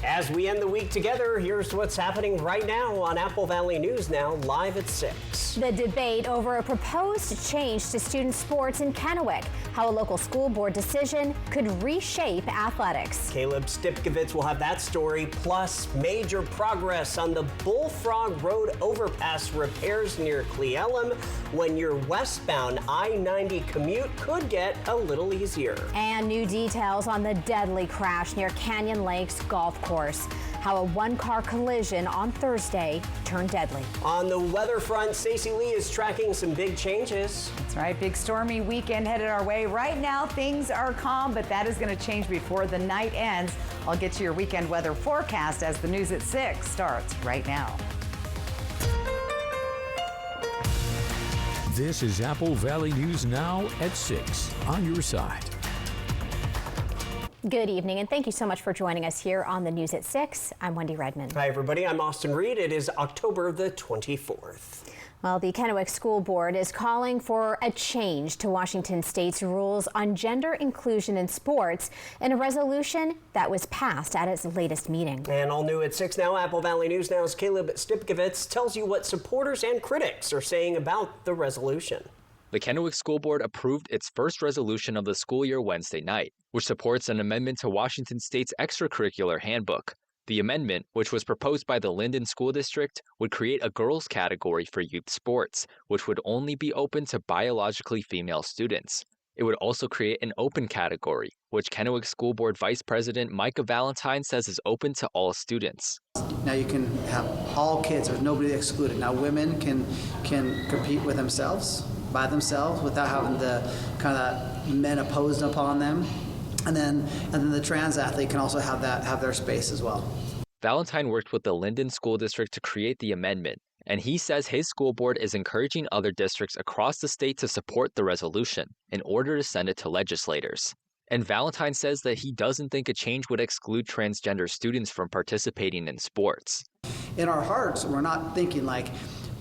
As we end the week together, here's what's happening right now on Apple Valley News Now, live at 6. The debate over a proposed change to student sports in Kennewick, how a local school board decision could reshape athletics. Caleb Stipkovitz will have that story, plus major progress on the Bullfrog Road overpass repairs near Cle Elum, when your westbound I-90 commute could get a little easier. And new details on the deadly crash near Canyon Lakes Golf Course, how a one-car collision on Thursday turned deadly. On the weather front, Stacey Lee is tracking some big changes. That's right, big stormy weekend headed our way. Right now, things are calm, but that is going to change before the night ends. I'll get you your weekend weather forecast as the news at 6 starts right now. This is Apple Valley News Now at 6 on your side. Good evening, and thank you so much for joining us here on the News at 6. I'm Wendy Redmond. Hi, everybody. I'm Austin Reed. It is October the 24th. Well, the Kennewick School Board is calling for a change to Washington State's rules on gender inclusion in sports in a resolution that was passed at its latest meeting. And all new at 6 now, Apple Valley News Now's Caleb Stipkovitz tells you what supporters and critics are saying about the resolution. The Kennewick School Board approved its first resolution of the school year Wednesday night, which supports an amendment to Washington State's extracurricular handbook. The amendment, which was proposed by the Linden School District, would create a girls' category for youth sports, which would only be open to biologically female students. It would also create an open category, which Kennewick School Board Vice President Micah Valentine says is open to all students. Now you can have all kids, there's nobody excluded. Now women can compete with themselves, by themselves, without having the kind of men opposed upon them. And then the trans athlete can also have their space as well. Valentine worked with the Linden School District to create the amendment, and he says his school board is encouraging other districts across the state to support the resolution in order to send it to legislators. And Valentine says that he doesn't think a change would exclude transgender students from participating in sports. In our hearts, we're not thinking like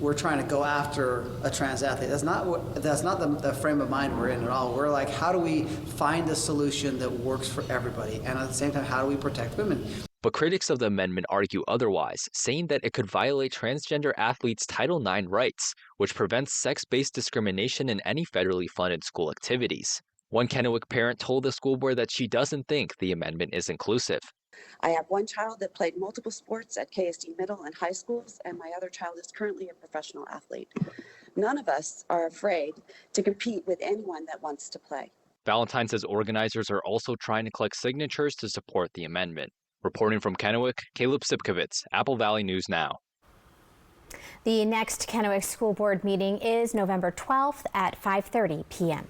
we're trying to go after a trans athlete. That's not the frame of mind we're in at all. We're like, how do we find a solution that works for everybody? And at the same time, how do we protect women? But critics of the amendment argue otherwise, saying that it could violate transgender athletes' Title IX rights, which prevents sex-based discrimination in any federally funded school activities. One Kennewick parent told the school board that she doesn't think the amendment is inclusive. I have one child that played multiple sports at KSD middle and high schools, and my other child is currently a professional athlete. None of us are afraid to compete with anyone that wants to play. Valentine says organizers are also trying to collect signatures to support the amendment. Reporting from Kennewick, Caleb Stipkovitz, Apple Valley News Now. The next Kennewick School Board meeting is November 12th at 5:30 p.m.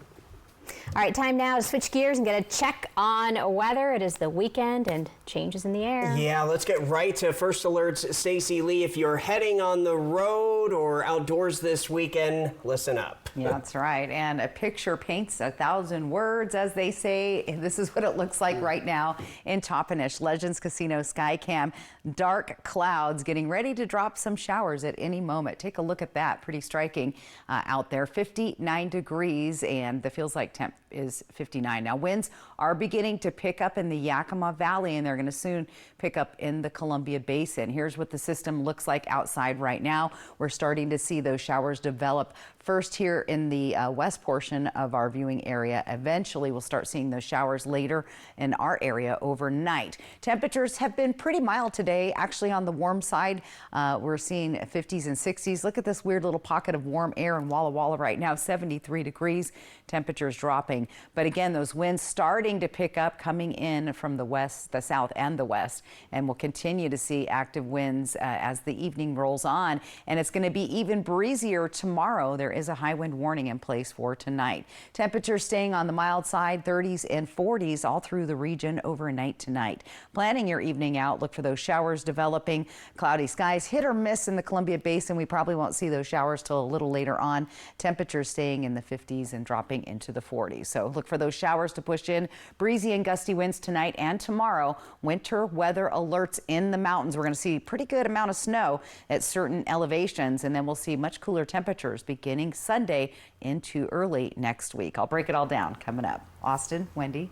All right, time now to switch gears and get a check on weather. It is the weekend and changes in the air. Yeah, let's get right to First Alert's Stacey Lee. If you're heading on the road or outdoors this weekend, listen up. Yeah, that's right. And a picture paints 1,000 words, as they say. This is what it looks like right now in Toppenish. Legends Casino Skycam. Dark clouds getting ready to drop some showers at any moment. Take a look at that. Pretty striking out there. 59 degrees, and the feels like temp is 59. Now winds are beginning to pick up in the Yakima Valley, and they're going to soon pick up in the Columbia Basin. Here's what the system looks like outside right now. We're starting to see those showers develop first here in the west portion of our viewing area. Eventually we'll start seeing those showers later in our area overnight. Temperatures have been pretty mild today, actually on the warm side. We're seeing 50s and 60s. Look at this weird little pocket of warm air in Walla Walla right now, 73 degrees. Temperatures dropping. But again, those winds starting to pick up, coming in from the west, the south, and the west. And we'll continue to see active winds as the evening rolls on. And it's going to be even breezier tomorrow. There is a high wind warning in place for tonight. Temperatures staying on the mild side, 30s and 40s all through the region overnight tonight. Planning your evening out, look for those showers developing. Cloudy skies, hit or miss in the Columbia Basin. We probably won't see those showers till a little later on. Temperatures staying in the 50s and dropping into the 40s. So look for those showers to push in. Breezy and gusty winds tonight and tomorrow. Winter weather alerts in the mountains. We're going to see pretty good amount of snow at certain elevations, and then we'll see much cooler temperatures beginning Sunday into early next week. I'll break it all down coming up. Austin, Wendy.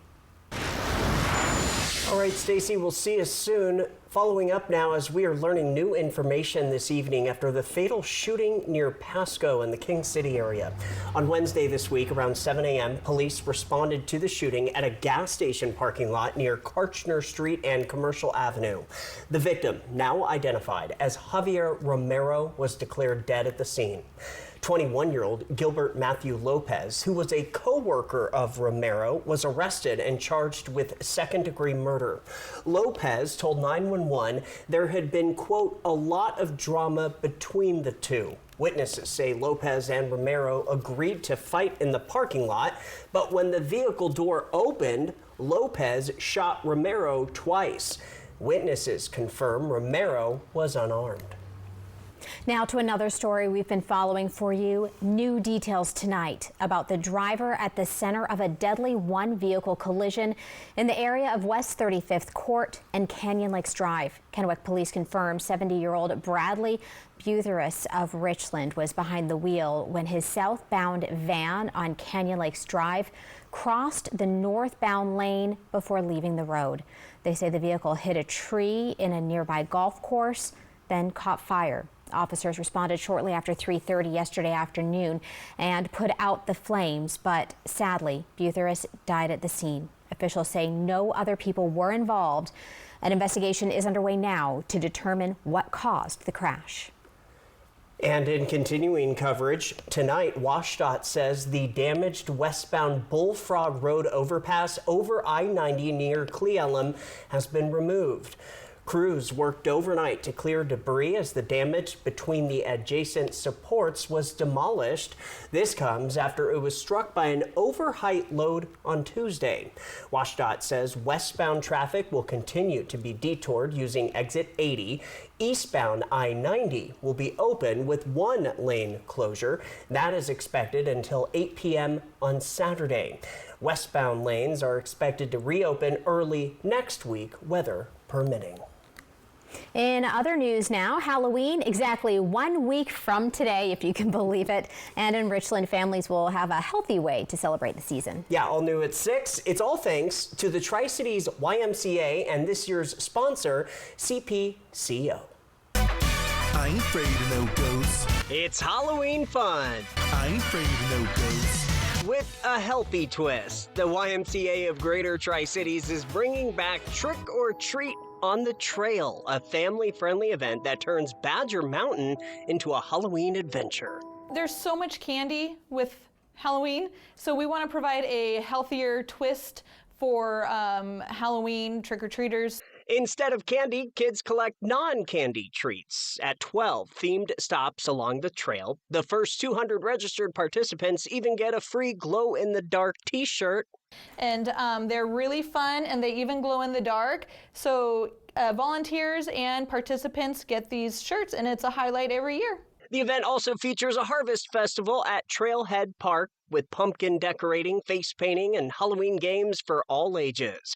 All right, Stacy, we'll see you soon. Following up now as we are learning new information this evening after the fatal shooting near Pasco in the King City area. On Wednesday this week, around 7 a.m., police responded to the shooting at a gas station parking lot near Karchner Street and Commercial Avenue. The victim, now identified as Javier Romero, was declared dead at the scene. 21-year-old Gilbert Matthew Lopez, who was a co-worker of Romero, was arrested and charged with second-degree murder. Lopez told 911 there had been, quote, a lot of drama between the two. Witnesses say Lopez and Romero agreed to fight in the parking lot, but when the vehicle door opened, Lopez shot Romero twice. Witnesses confirm Romero was unarmed. Now to another story we've been following for you. New details tonight about the driver at the center of a deadly one-vehicle collision in the area of West 35th Court and Canyon Lakes Drive. Kennewick police confirm 70-year-old Bradley Butheris of Richland was behind the wheel when his southbound van on Canyon Lakes Drive crossed the northbound lane before leaving the road. They say the vehicle hit a tree in a nearby golf course, then caught fire. Officers responded shortly after 3:30 yesterday afternoon and put out the flames, but sadly, Butheris died at the scene. Officials say no other people were involved. An investigation is underway now to determine what caused the crash. And in continuing coverage, tonight, WashDOT says the damaged westbound Bullfrog Road overpass over I-90 near Cle Elum has been removed. Crews worked overnight to clear debris as the damage between the adjacent supports was demolished. This comes after it was struck by an overheight load on Tuesday. WashDOT says westbound traffic will continue to be detoured using exit 80. Eastbound I-90 will be open with one lane closure. That is expected until 8 p.m. on Saturday. Westbound lanes are expected to reopen early next week, weather permitting. In other news now, Halloween exactly 1 week from today, if you can believe it. And in Richland, families will have a healthy way to celebrate the season. Yeah, all new at 6. It's all thanks to the Tri-Cities YMCA and this year's sponsor, CPCO. I ain't afraid of no ghosts. It's Halloween fun. I ain't afraid of no ghosts. With a healthy twist, the YMCA of Greater Tri-Cities is bringing back Trick or Treat on the Trail, a family-friendly event that turns Badger Mountain into a Halloween adventure. There's so much candy with Halloween, so we want to provide a healthier twist for Halloween trick-or-treaters. Instead of candy, kids collect non-candy treats at 12 themed stops along the trail. The first 200 registered participants even get a free glow-in-the-dark t-shirt. And they're really fun, and they even glow in the dark. So volunteers and participants get these shirts, and it's a highlight every year. The event also features a harvest festival at Trailhead Park with pumpkin decorating, face painting, and Halloween games for all ages.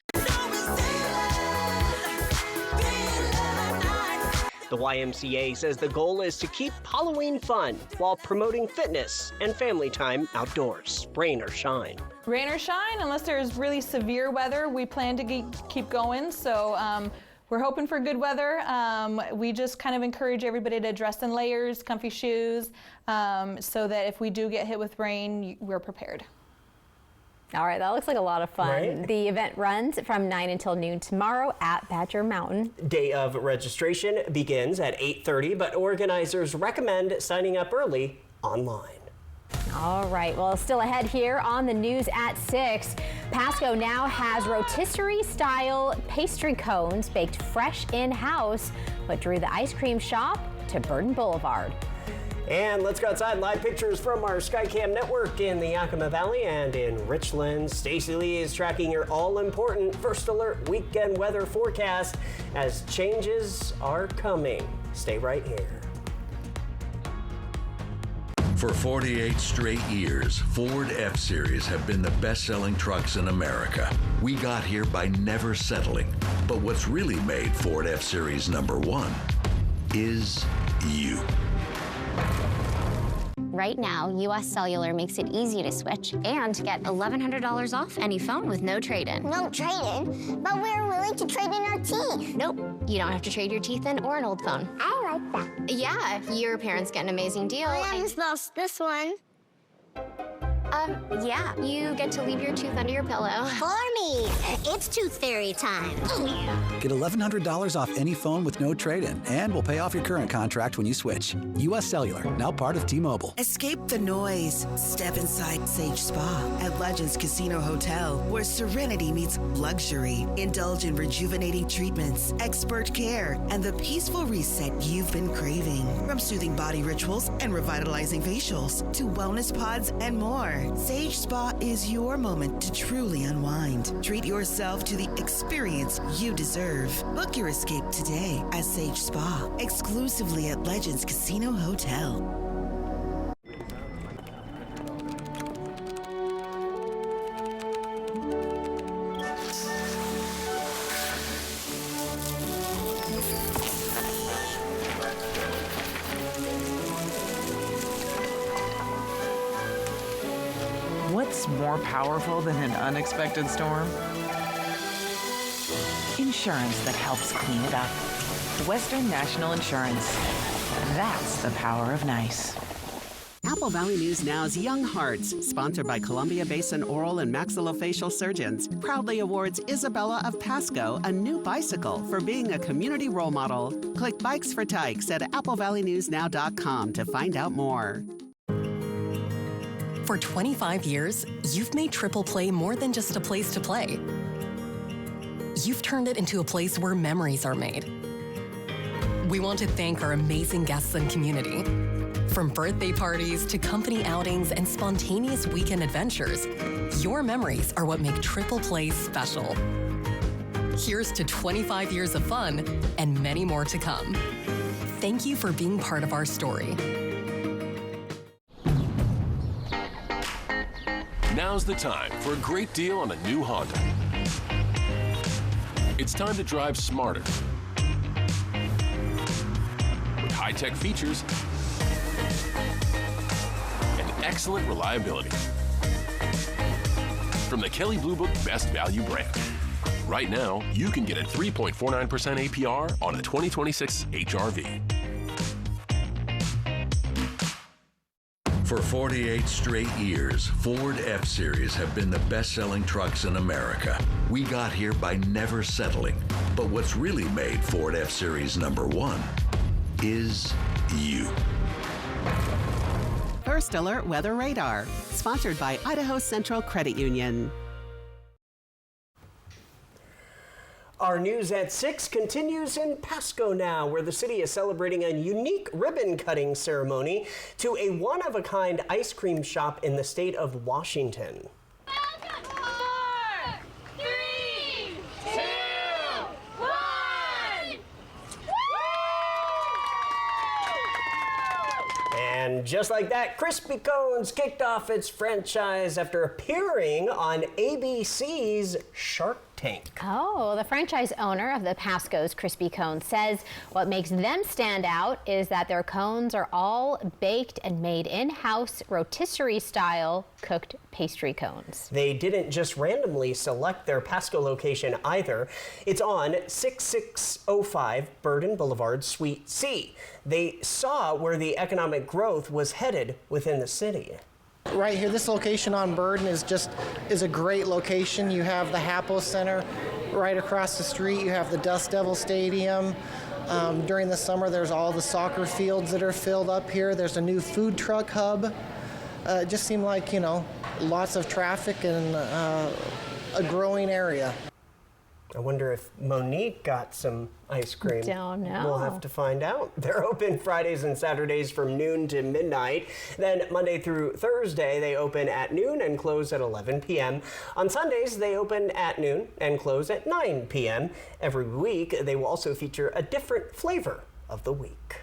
The YMCA says the goal is to keep Halloween fun while promoting fitness and family time outdoors, rain or shine. Rain or shine, unless there's really severe weather, we plan to keep going. So we're hoping for good weather. We just kind of encourage everybody to dress in layers, comfy shoes, so that if we do get hit with rain, we're prepared. All right, that looks like a lot of fun. Right? The event runs from 9 until noon tomorrow at Badger Mountain. Day of registration begins at 8:30, but organizers recommend signing up early online. All right, well, still ahead here on the news at 6. Pasco now has rotisserie-style pastry cones baked fresh in-house, what drew the ice cream shop to Burton Boulevard. And let's go outside. Live pictures from our Skycam network in the Yakima Valley and in Richland. Stacy Lee is tracking your all-important First Alert weekend weather forecast as changes are coming. Stay right here. For 48 straight years, Ford F-Series have been the best-selling trucks in America. We got here by never settling. But what's really made Ford F-Series #1 is you. Right now, US Cellular makes it easy to switch and get $1,100 off any phone with no trade-in. No trade-in? But we're willing to trade in our teeth. Nope, you don't have to trade your teeth in or an old phone. I like that. Yeah, your parents get an amazing deal. I almost lost this one. Yeah, you get to leave your tooth under your pillow. For me, it's Tooth Fairy time. Get $1,100 off any phone with no trade-in, and we'll pay off your current contract when you switch. US Cellular, now part of T-Mobile. Escape the noise. Step inside Sage Spa at Legends Casino Hotel, where serenity meets luxury. Indulge in rejuvenating treatments, expert care, and the peaceful reset you've been craving. From soothing body rituals and revitalizing facials to wellness pods and more. Sage Spa is your moment to truly unwind. Treat yourself to the experience you deserve. Book your escape today at Sage Spa, exclusively at Legends Casino Hotel. What's more powerful than an unexpected storm? Insurance that helps clean it up. Western National Insurance. That's the power of nice. Apple Valley News Now's Young Hearts, sponsored by Columbia Basin Oral and Maxillofacial Surgeons, proudly awards Isabella of Pasco a new bicycle for being a community role model. Click Bikes for Tykes at applevalleynewsnow.com to find out more. For 25 years, you've made Triple Play more than just a place to play. You've turned it into a place where memories are made. We want to thank our amazing guests and community. From birthday parties to company outings and spontaneous weekend adventures, your memories are what make Triple Play special. Here's to 25 years of fun and many more to come. Thank you for being part of our story. Now's the time for a great deal on a new Honda. It's time to drive smarter with high-tech features and excellent reliability. From the Kelley Blue Book Best Value brand. Right now, you can get a 3.49% APR on a 2026 HR-V. For 48 straight years, Ford F-Series have been the best-selling trucks in America. We got here by never settling. But what's really made Ford F-Series #1 is you. First Alert Weather Radar, sponsored by Idaho Central Credit Union. Our news at 6 continues in Pasco now, where the city is celebrating a unique ribbon-cutting ceremony to a one-of-a-kind ice cream shop in the state of Washington. 4, 3, 2, 1! And just like that, Crispy Cones kicked off its franchise after appearing on ABC's Shark Tank. Oh, the franchise owner of the Pasco's Crispy Cones says what makes them stand out is that their cones are all baked and made in-house rotisserie-style cooked pastry cones. They didn't just randomly select their Pasco location either. It's on 6605 Burden Boulevard, Suite C. They saw where the economic growth was headed within the city. Right here, this location on Burden is a great location. You have the Happel Center right across the street. You have the Dust Devil Stadium. During the summer, there's all the soccer fields that are filled up here. There's a new food truck hub. It just seemed like, lots of traffic and a growing area. I wonder if Monique got some ice cream. Don't know. We'll have to find out. They're open Fridays and Saturdays from noon to midnight. Then Monday through Thursday, they open at noon and close at 11 p.m. On Sundays, they open at noon and close at 9 p.m. Every week, they will also feature a different flavor of the week.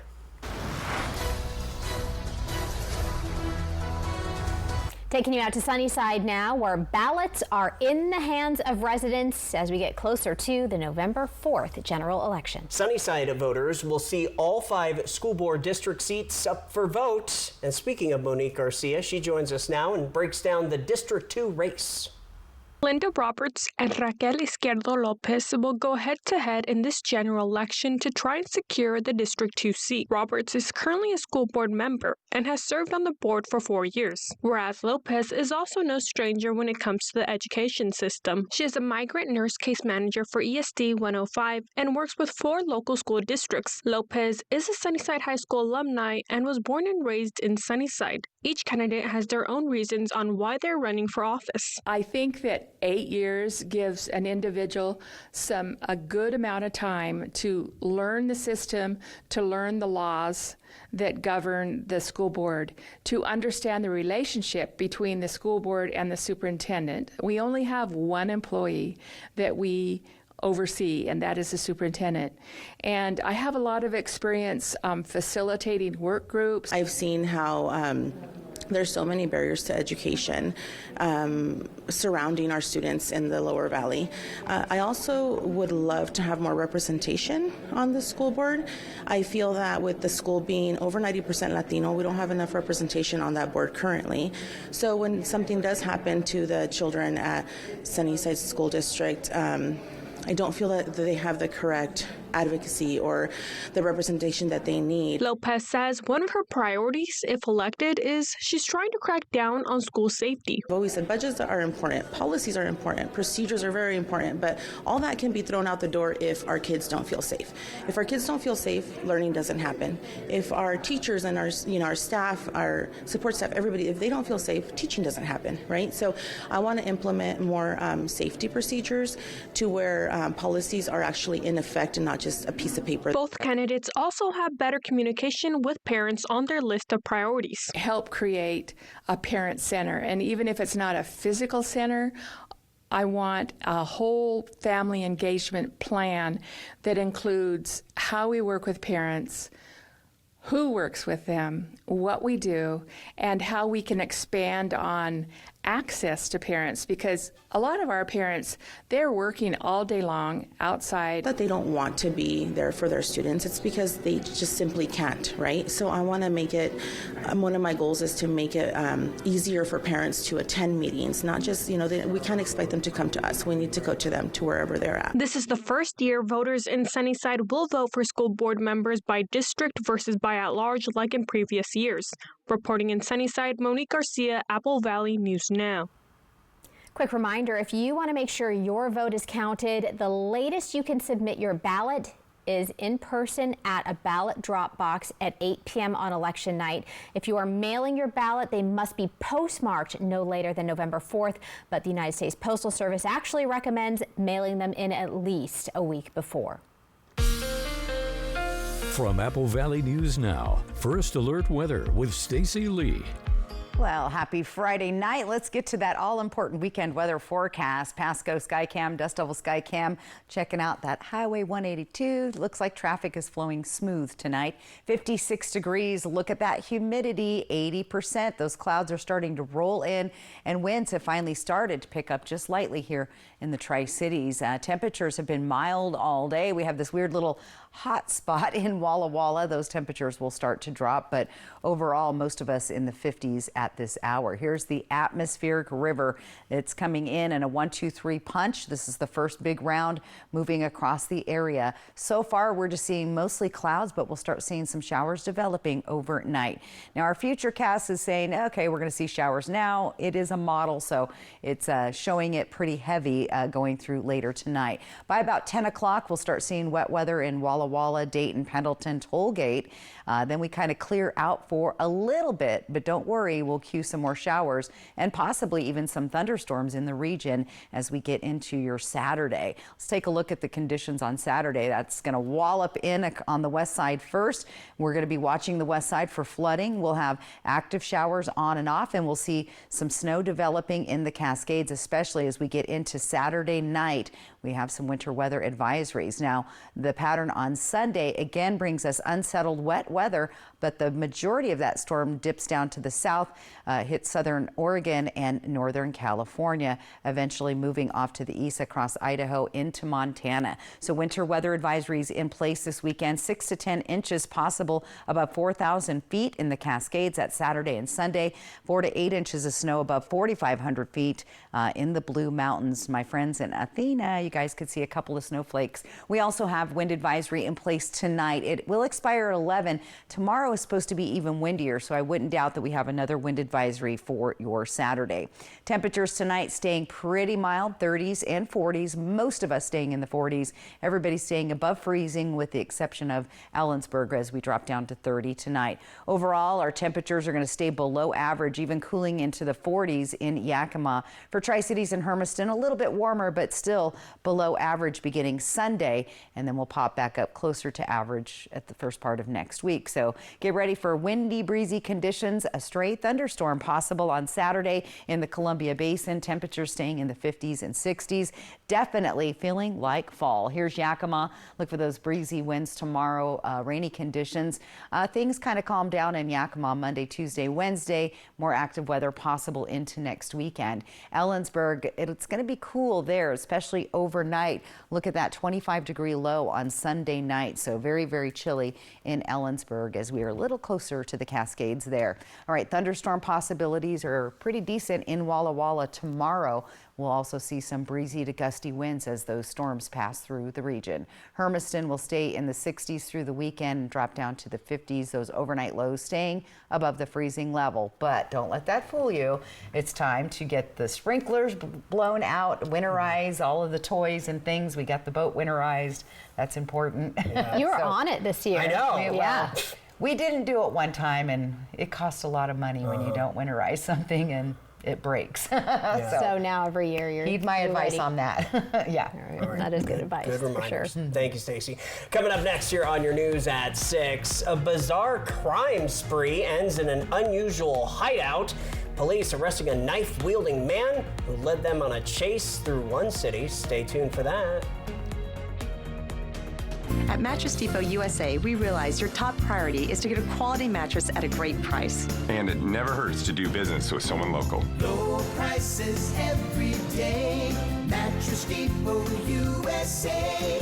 Taking you out to Sunnyside now, where ballots are in the hands of residents as we get closer to the November 4th general election. Sunnyside voters will see all 5 school board district seats up for vote. And speaking of Monique Garcia, she joins us now and breaks down the District 2 race. Linda Roberts and Raquel Izquierdo Lopez will go head-to-head in this general election to try and secure the District 2 seat. Roberts is currently a school board member and has served on the board for 4 years, whereas Lopez is also no stranger when it comes to the education system. She is a migrant nurse case manager for ESD 105 and works with 4 local school districts. Lopez is a Sunnyside High School alumni and was born and raised in Sunnyside. Each candidate has their own reasons on why they're running for office. I think that 8 years gives an individual a good amount of time to learn the system, to learn the laws that govern the school board, to understand the relationship between the school board and the superintendent. We only have one employee that we oversee, and that is the superintendent. And I have a lot of experience facilitating work groups. I've seen how there's so many barriers to education surrounding our students in the Lower Valley. I also would love to have more representation on the school board. I feel that with the school being over 90% Latino, we don't have enough representation on that board currently. So when something does happen to the children at Sunnyside School District, I don't feel that they have the correct advocacy or the representation that they need. Lopez says one of her priorities, if elected, is she's trying to crack down on school safety. I've always said budgets are important, policies are important, procedures are very important, but all that can be thrown out the door if our kids don't feel safe. If our kids don't feel safe, learning doesn't happen. If our teachers and our staff, our support staff, everybody, if they don't feel safe, teaching doesn't happen, right? So I want to implement more safety procedures to where policies are actually in effect and not just a piece of paper. Both candidates also have better communication with parents on their list of priorities. Help create a parent center, and even if it's not a physical center, I want a whole family engagement plan that includes how we work with parents, who works with them, what we do, and how we can expand on access to parents, because a lot of our parents, they're working all day long outside. That they don't want to be there for their students. It's because they just simply can't, right? So I want to make it, one of my goals is to make it easier for parents to attend meetings, not just, we can't expect them to come to us. We need to go to them to wherever they're at. This is the first year voters in Sunnyside will vote for school board members by district versus by at-large like in previous years. Reporting in Sunnyside, Monique Garcia, Apple Valley News Now. Quick reminder, if you want to make sure your vote is counted, the latest you can submit your ballot is in person at a ballot drop box at 8 p.m. on election night. If you are mailing your ballot, they must be postmarked no later than November 4th, but the United States Postal Service actually recommends mailing them in at least a week before. From Apple Valley News Now, First Alert Weather with Stacy Lee. Well, happy Friday night. Let's get to that all-important weekend weather forecast. Pasco Skycam, Dust Devil Skycam, checking out that Highway 182. Looks like traffic is flowing smooth tonight. 56 degrees. Look at that humidity, 80%. Those clouds are starting to roll in, and winds have finally started to pick up just lightly here in the Tri-Cities. Temperatures have been mild all day. We have this weird little hot spot in Walla Walla. Those temperatures will start to drop, but overall, most of us in the 50s at this hour. Here's the atmospheric river. It's coming in a 1-2-3 punch. This is the first big round moving across the area. So far, we're just seeing mostly clouds, but we'll start seeing some showers developing overnight. Now, our futurecast is saying, okay, we're going to see showers now. It is a model, so it's showing it pretty heavy going through later tonight. By about 10 o'clock, we'll start seeing wet weather in Walla Walla, Dayton, Pendleton, Tollgate. Then we kind of clear out for a little bit, but don't worry, we'll cue some more showers and possibly even some thunderstorms in the region as we get into your Saturday. Let's take a look at the conditions on Saturday. That's going to wallop in on the west side first. We're going to be watching the west side for flooding. We'll have active showers on and off, and we'll see some snow developing in the Cascades, especially as we get into Saturday night. we have some winter weather advisories. Now, the pattern on Sunday again brings us unsettled wet weather, but the majority of that storm dips down to the south, hits southern Oregon and northern California, eventually moving off to the east across Idaho into Montana. So winter weather advisories in place this weekend, 6 to 10 inches possible above 4,000 feet in the Cascades. That's Saturday and Sunday, 4 to 8 inches of snow above 4,500 feet in the Blue Mountains. My friends in Athena, you guys could see a couple of snowflakes. We also have wind advisory in place tonight. It will expire at 11. Tomorrow is supposed to be even windier, so I wouldn't doubt that we have another wind advisory for your Saturday. Temperatures tonight staying pretty mild, 30s and 40s. Most of us staying in the 40s. Everybody's staying above freezing with the exception of Ellensburg as we drop down to 30 tonight. Overall, our temperatures are going to stay below average, even cooling into the 40s in Yakima. For Tri-Cities and Hermiston, a little bit warmer, but still below average beginning Sunday, and then we'll pop back up closer to average at the first part of next week. So get ready for windy, breezy conditions. A stray thunderstorm possible on Saturday in the Columbia Basin. Temperatures staying in the 50s and 60s. Definitely feeling like fall. Here's Yakima. Look for those breezy winds tomorrow, rainy conditions. Things kind of calm down in Yakima Monday, Tuesday, Wednesday. More active weather possible into next weekend. Ellensburg, it's going to be cool there, especially overnight. Look at that 25-degree low on Sunday night. So very, very chilly in Ellensburg as we are a little closer to the Cascades there. All right, thunderstorm possibilities are pretty decent in Walla Walla tomorrow. We'll also see some breezy to gusty winds as those storms pass through the region. Hermiston will stay in the 60s through the weekend and drop down to the 50s. Those overnight lows staying above the freezing level. But don't let that fool you. It's time to get the sprinklers blown out, winterize all of the toys and things. We got the boat winterized. That's important. Yeah. You were on it this year. I know. Yeah. We didn't do it one time, and it costs a lot of money when you don't winterize something and it breaks. So now every year you're Heed my advice ready. on that. Yeah. All right. That is good advice. Good for reminders. sure. Thank you, Stacey. Coming up next here on your news at 6, a bizarre crime spree ends in an unusual hideout. Police arresting a knife-wielding man who led them on a chase through one city. Stay tuned for that. At Mattress Depot USA, we realize your top priority is to get a quality mattress at a great price. And it never hurts to do business with someone local. Low prices every day. Mattress Depot USA.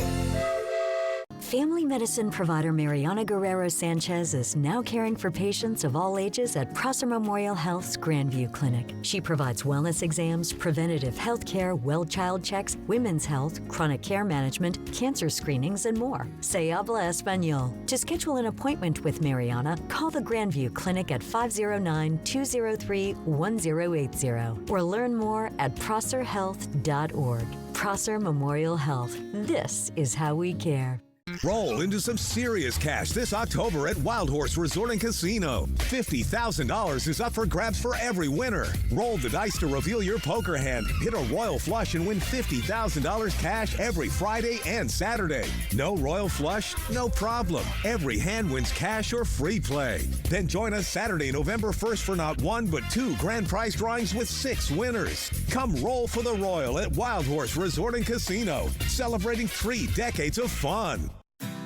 Family medicine provider Mariana Guerrero Sanchez is now caring for patients of all ages at Prosser Memorial Health's Grandview Clinic. She provides wellness exams, preventative health care, well child checks, women's health, chronic care management, cancer screenings, and more. Se habla español. To schedule an appointment with Mariana, call the Grandview Clinic at 509-203-1080 or learn more at prosserhealth.org. Prosser Memorial Health. This is how we care. Roll into some serious cash this October at Wild Horse Resort and Casino. $50,000 is up for grabs for every winner. Roll the dice to reveal your poker hand, hit a royal flush, and win $50,000 cash every Friday and Saturday. No royal flush? No problem. Every hand wins cash or free play. Then join us Saturday, November 1st for not one but 2 grand prize drawings with 6 winners. Come roll for the Royal at Wild Horse Resort and Casino, celebrating 3 decades of fun.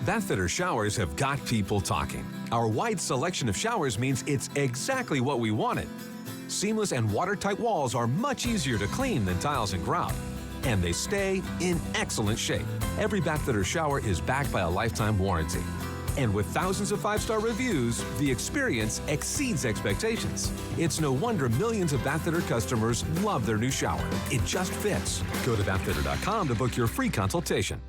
Bathfitter showers have got people talking. Our wide selection of showers means it's exactly what we wanted. Seamless and watertight walls are much easier to clean than tiles and grout. And they stay in excellent shape. Every Bathfitter shower is backed by a lifetime warranty. And with thousands of 5-star reviews, the experience exceeds expectations. It's no wonder millions of Bathfitter customers love their new shower. It just fits. Go to bathfitter.com to book your free consultation.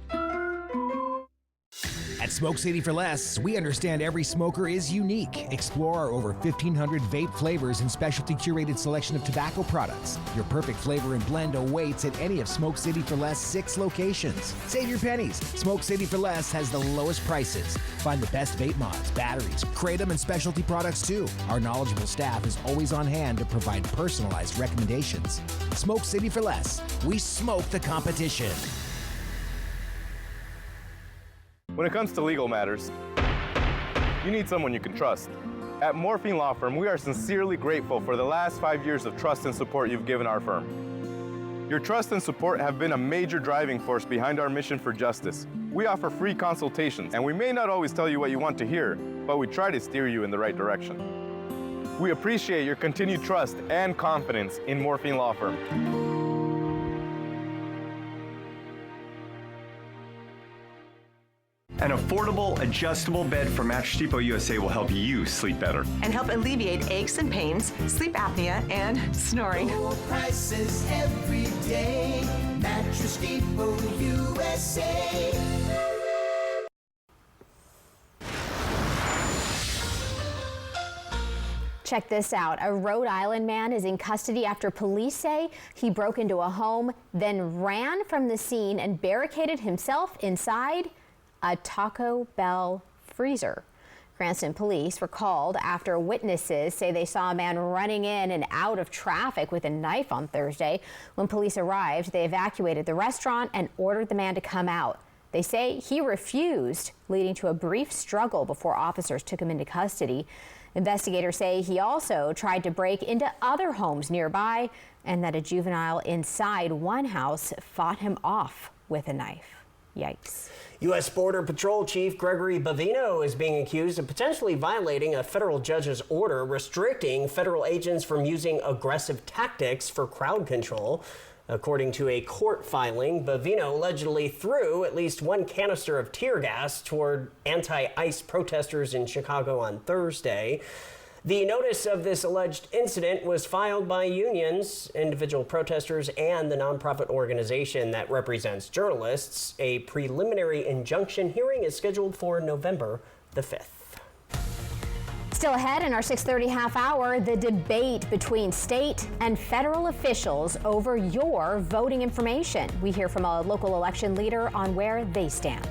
At Smoke City for Less, we understand every smoker is unique. Explore our over 1,500 vape flavors and specialty curated selection of tobacco products. Your perfect flavor and blend awaits at any of Smoke City for Less 6 locations. Save your pennies. Smoke City for Less has the lowest prices. Find the best vape mods, batteries, kratom, and specialty products too. Our knowledgeable staff is always on hand to provide personalized recommendations. Smoke City for Less. We smoke the competition. When it comes to legal matters, you need someone you can trust. At Morphine Law Firm, we are sincerely grateful for the last 5 years of trust and support you've given our firm. Your trust and support have been a major driving force behind our mission for justice. We offer free consultations, and we may not always tell you what you want to hear, but we try to steer you in the right direction. We appreciate your continued trust and confidence in Morphine Law Firm. An affordable, adjustable bed from Mattress Depot USA will help you sleep better. And help alleviate aches and pains, sleep apnea, and snoring. Low prices every day. Mattress Depot USA. Check this out. A Rhode Island man is in custody after police say he broke into a home, then ran from the scene and barricaded himself inside a Taco Bell freezer. Cranston police were called after witnesses say they saw a man running in and out of traffic with a knife on Thursday. When police arrived, they evacuated the restaurant and ordered the man to come out. They say he refused, leading to a brief struggle before officers took him into custody. Investigators say he also tried to break into other homes nearby and that a juvenile inside one house fought him off with a knife. Yikes. U.S. Border Patrol Chief Gregory Bavino is being accused of potentially violating a federal judge's order restricting federal agents from using aggressive tactics for crowd control. According to a court filing, Bavino allegedly threw at least one canister of tear gas toward anti-ICE protesters in Chicago on Thursday. The notice of this alleged incident was filed by unions, individual protesters, and the nonprofit organization that represents journalists. A preliminary injunction hearing is scheduled for November the 5th. Still ahead in our 6:30 half hour, the debate between state and federal officials over your voting information. We hear from a local election leader on where they stand.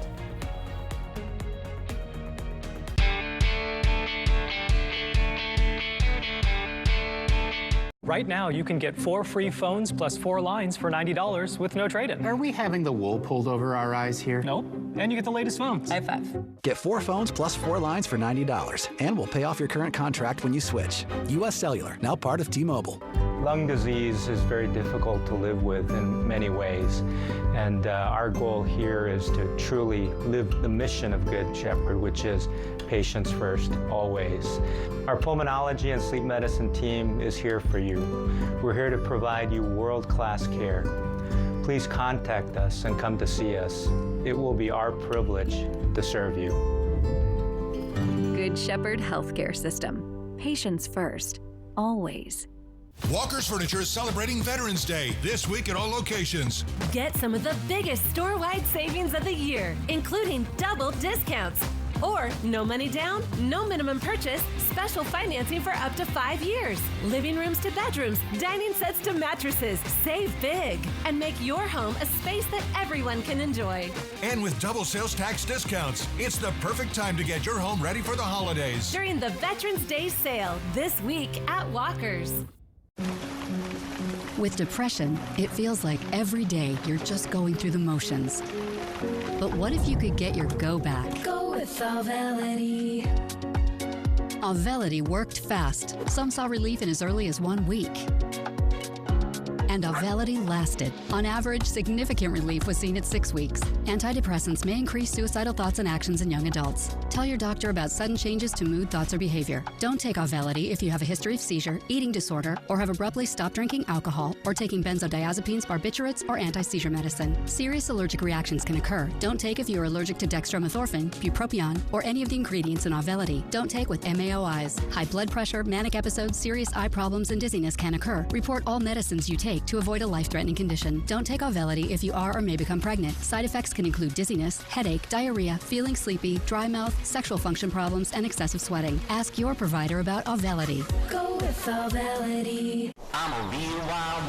Right now, you can get 4 free phones plus 4 lines for $90 with no trade-in. Are we having the wool pulled over our eyes here? Nope. And you get the latest phones. High five. Get 4 phones plus 4 lines for $90, and we'll pay off your current contract when you switch. U.S. Cellular, now part of T-Mobile. Lung disease is very difficult to live with in many ways, and our goal here is to truly live the mission of Good Shepherd, which is patients first, always. Our pulmonology and sleep medicine team is here for you. We're here to provide you world-class care. Please contact us and come to see us. It will be our privilege to serve you. Good Shepherd Healthcare System. Patients first, always. Walker's Furniture is celebrating Veterans Day this week at all locations. Get some of the biggest store-wide savings of the year, including double discounts. Or no money down, no minimum purchase, special financing for up to 5 years. Living rooms to bedrooms, dining sets to mattresses. Save big and make your home a space that everyone can enjoy. And with double sales tax discounts, it's the perfect time to get your home ready for the holidays. During the Veterans Day sale this week at Walker's. With depression, it feels like every day you're just going through the motions. But what if you could get your go back? Go with Auvelity. Auvelity worked fast. Some saw relief in as early as 1 week. And Auvelity lasted. On average, significant relief was seen at 6 weeks. Antidepressants may increase suicidal thoughts and actions in young adults. Tell your doctor about sudden changes to mood, thoughts, or behavior. Don't take Auvelity if you have a history of seizure, eating disorder, or have abruptly stopped drinking alcohol, or taking benzodiazepines, barbiturates, or anti-seizure medicine. Serious allergic reactions can occur. Don't take if you are allergic to dextromethorphan, bupropion, or any of the ingredients in Auvelity. Don't take with MAOIs. High blood pressure, manic episodes, serious eye problems, and dizziness can occur. Report all medicines you take to avoid a life-threatening condition. Don't take Auvelity if you are or may become pregnant. Side effects can include dizziness, headache, diarrhea, feeling sleepy, dry mouth, sexual function problems, and excessive sweating. Ask your provider about Auvelity. Go with Auvelity. I'm a real wild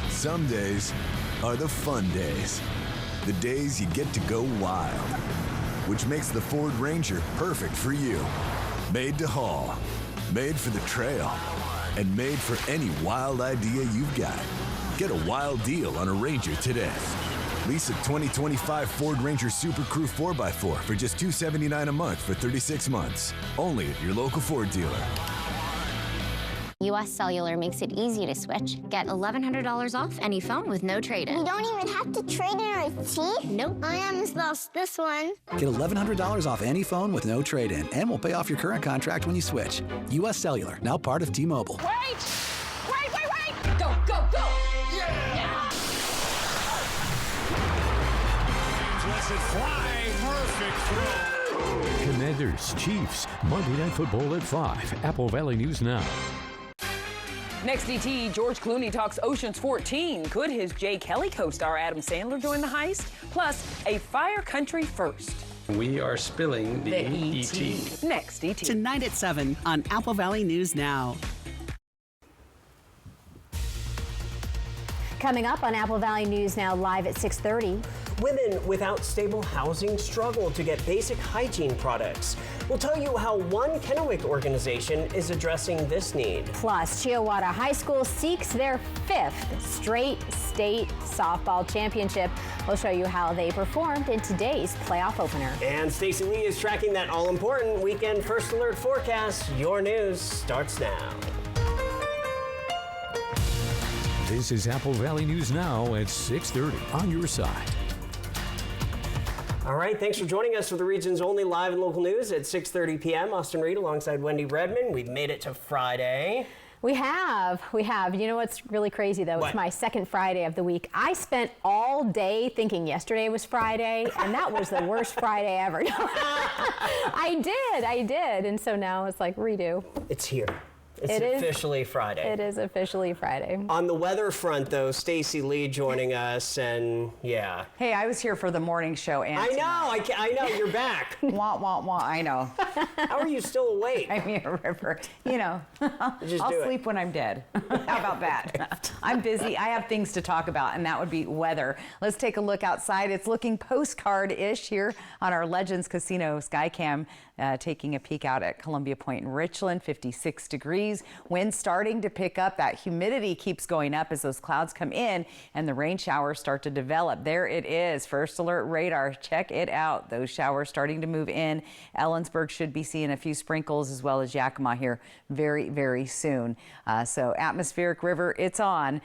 one. Some days are the fun days. The days you get to go wild. Which makes the Ford Ranger perfect for you. Made to haul. Made for the trail. And made for any wild idea you've got. Get a wild deal on a Ranger today. Lease a 2025 Ford Ranger Super Crew 4x4 for just $279 a month for 36 months. Only at your local Ford dealer. US Cellular makes it easy to switch. Get $1,100 off any phone with no trade-in. We don't even have to trade in our teeth? Nope. I almost lost this one. Get $1,100 off any phone with no trade-in, and we'll pay off your current contract when you switch. US Cellular, now part of T-Mobile. Wait! Go, go, go! Yeah! Lets it fly. Perfect throw. Commanders, Chiefs, Monday Night Football at 5. Apple Valley News Now. Next ET, George Clooney talks Ocean's 14. Could his Jay Kelly co-star Adam Sandler join the heist? Plus, a Fire Country first. We are spilling the ET. Next ET. Tonight at 7 on Apple Valley News Now. Coming up on Apple Valley News Now live at 6:30. Women without stable housing struggle to get basic hygiene products. We'll tell you how one Kennewick organization is addressing this need. Plus, Chiowada High School seeks their 5th straight state softball championship. We'll show you how they performed in today's playoff opener. And Stacey Lee is tracking that all-important weekend First Alert forecast. Your news starts now. This is Apple Valley News Now at 6:30 on your side. All right, thanks for joining us for the region's only live and local news at 6:30 p.m. Austin Reed alongside Wendy Redman. We've made it to Friday. We have. You know what's really crazy, though? What? It's my second Friday of the week. I spent all day thinking yesterday was Friday, and that was the worst Friday ever. I did. And so now it's like redo. It's here. It's It is officially Friday. It is officially Friday. On the weather front, though, Stacey Lee joining us, and yeah. Hey, I was here for the morning show, and I know, you're back. Wah, wah, wah, I know. How are you still awake? I mean, River, you know, Just I'll do it. sleep when I'm dead. How about that? I'm busy. I have things to talk about, and that would be weather. Let's take a look outside. It's looking postcard-ish here on our Legends Casino Skycam. Taking a peek out at Columbia Point in Richland, 56 degrees. Wind starting to pick up. That humidity keeps going up as those clouds come in and the rain showers start to develop. There it is. First alert radar. Check it out. Those showers starting to move in. Ellensburg should be seeing a few sprinkles, as well as Yakima here very, very soon. So atmospheric river, it's on.